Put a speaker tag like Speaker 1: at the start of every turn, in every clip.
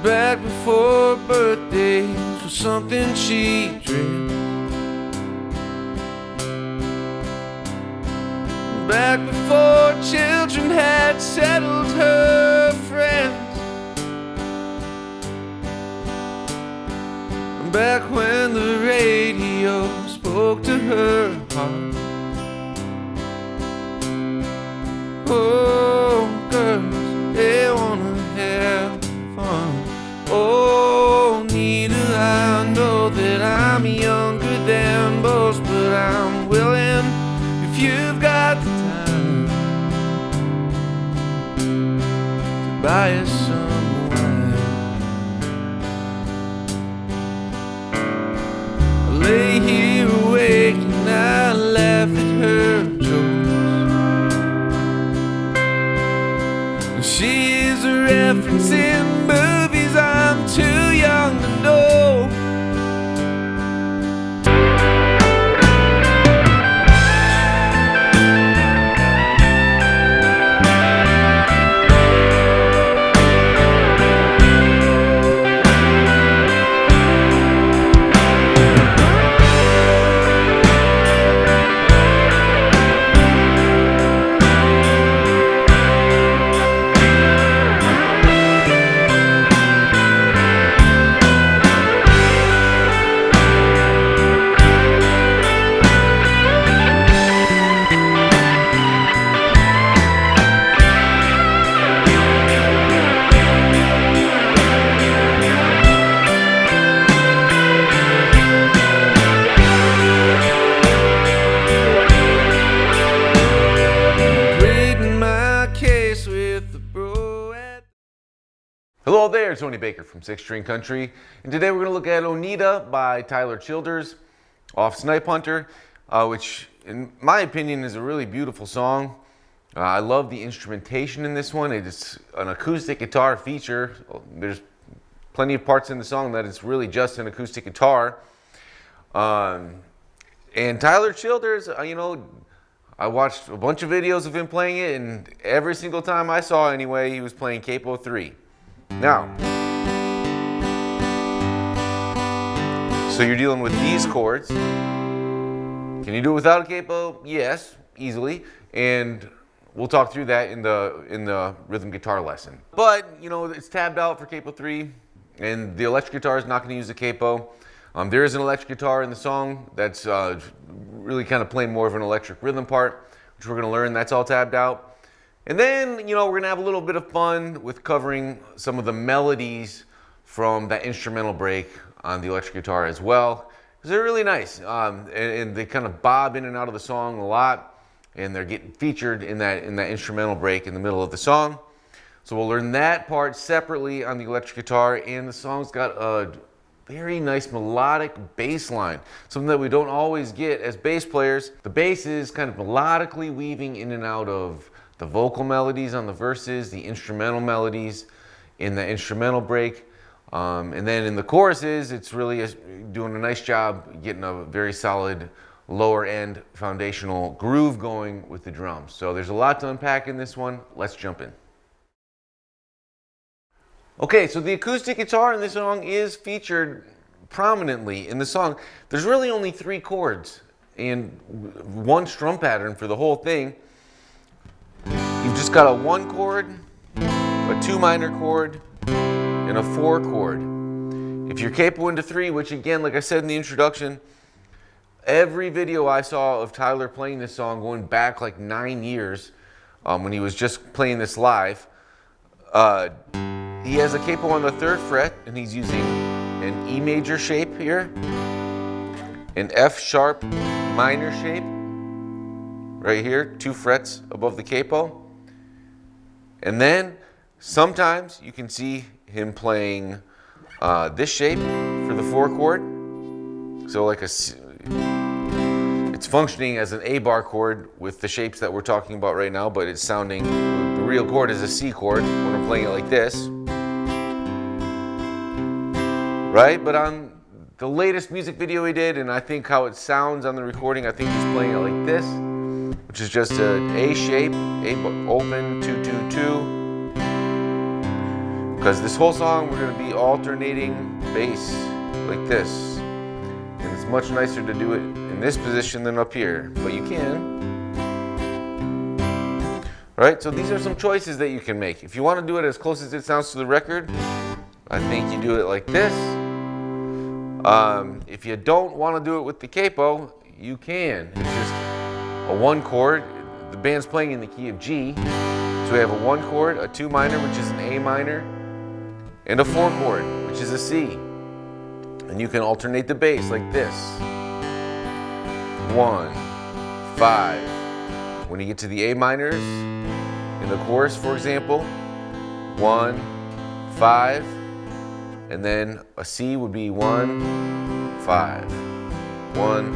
Speaker 1: Back before birthdays was something she dreamed. Back before children had settled her friends. Back when the radio spoke to her heart. Oh, girls, they wanna have fun. Oh, Oneida, I know that I'm younger than most, but I'm willing if you've got the time to buy us some wine. I lay here awake and I laugh at her jokes. She is a reference in movies I'm too young to know.
Speaker 2: Hello there, Tony Baker from Six String Country, and today we're going to look at Oneida by Tyler Childers off Snipe Hunter, which in my opinion is a really beautiful song. I love the instrumentation in this one. It's an acoustic guitar feature. There's plenty of parts in the song that it's really just an acoustic guitar. And Tyler Childers, you know, I watched a bunch of videos of him playing it, and every single time I saw anyway, he was playing capo 3. Now, so you're dealing with these chords. Can you do it without a capo? Yes, easily. And we'll talk through that in the rhythm guitar lesson. But, you know, it's tabbed out for capo 3, and the electric guitar is not going to use the capo. There is an electric guitar in the song that's really kind of playing more of an electric rhythm part, which we're going to learn. That's all tabbed out. And then, you know, we're going to have a little bit of fun with covering some of the melodies from that instrumental break on the electric guitar as well. Because they're really nice. And they kind of bob in and out of the song a lot. And they're getting featured in that instrumental break in the middle of the song. So we'll learn that part separately on the electric guitar. And the song's got a very nice melodic bass line. Something that we don't always get as bass players. The bass is kind of melodically weaving in and out of the vocal melodies on the verses, the instrumental melodies in the instrumental break. And then in the choruses, it's really doing a nice job getting a very solid lower end foundational groove going with the drums. So there's a lot to unpack in this one. Let's jump in. Okay, so the acoustic guitar in this song is featured prominently in the song. There's really only 3 chords and 1 strum pattern for the whole thing. You've just got a 1 chord, a 2 minor chord, and a 4 chord. If you're capo into 3, which again, like I said in the introduction, every video I saw of Tyler playing this song going back like 9 years, when he was just playing this live, he has a capo on the 3rd fret, and he's using an E major shape here, an F sharp minor shape, right here, 2 frets above the capo. And then sometimes you can see him playing this shape for the 4 chord. So like it's functioning as an A bar chord with the shapes that we're talking about right now, but it's sounding, the real chord is a C chord when we're playing it like this. Right? But on the latest music video he did, and I think how it sounds on the recording, I think he's playing it like this, which is just an A shape, A open, 2, 2, 2. Because this whole song we're going to be alternating bass like this. And it's much nicer to do it in this position than up here, but you can. Right, so these are some choices that you can make. If you want to do it as close as it sounds to the record, I think you do it like this. If you don't want to do it with the capo, you can. It's just a 1 chord. The band's playing in the key of G. So we have a 1 chord, a 2 minor, which is an A minor, and a 4 chord, which is a C. And you can alternate the bass like this. 1, 5. When you get to the A minors, in the chorus, for example, 1, 5, and then a C would be 1, 5, 1,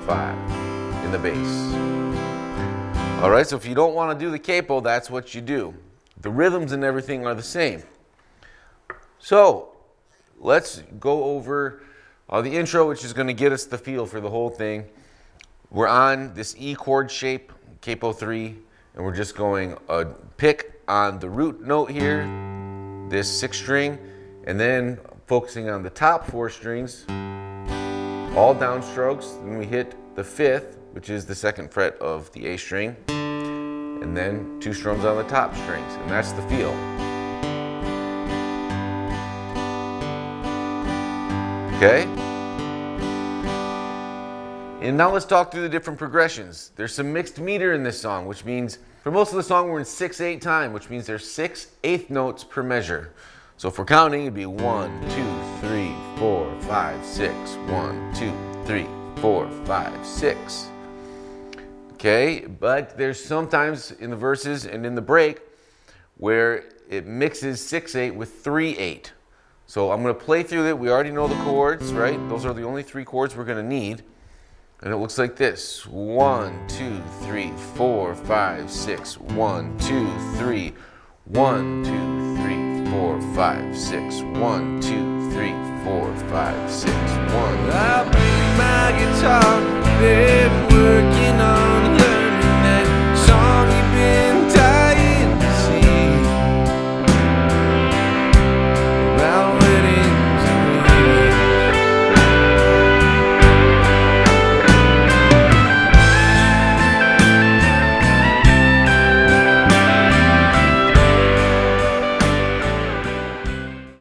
Speaker 2: 5 in the bass. All right, so if you don't want to do the capo, that's what you do. The rhythms and everything are the same. So let's go over the intro, which is going to get us the feel for the whole thing. We're on this E chord shape, capo 3, and we're just going a pick on the root note here, this 6th string, and then focusing on the top 4 strings, all downstrokes. Then we hit the 5th, which is the 2nd fret of the A string, and then 2 strums on the top strings, and that's the feel. Okay? And now let's talk through the different progressions. There's some mixed meter in this song, which means for most of the song we're in 6/8 time, which means there's 6 1/8 notes per measure. So if we're counting, it'd be 1, 2, 3, 4, 5, 6. 1, 2, 3, 4, 5, 6. Okay, but there's sometimes in the verses and in the break where it mixes 6/8 with 3/8. So I'm going to play through it. We already know the chords, right? Those are the only 3 chords we're going to need. And it looks like this. 1, 2, 3, 4, 5, 6. 1, 2, 3. 1, 2, 3, 4, 5, 6. 1, 2, 3, 4, 5, 6. 1.
Speaker 1: I bring my guitar, been working on learning that song you've been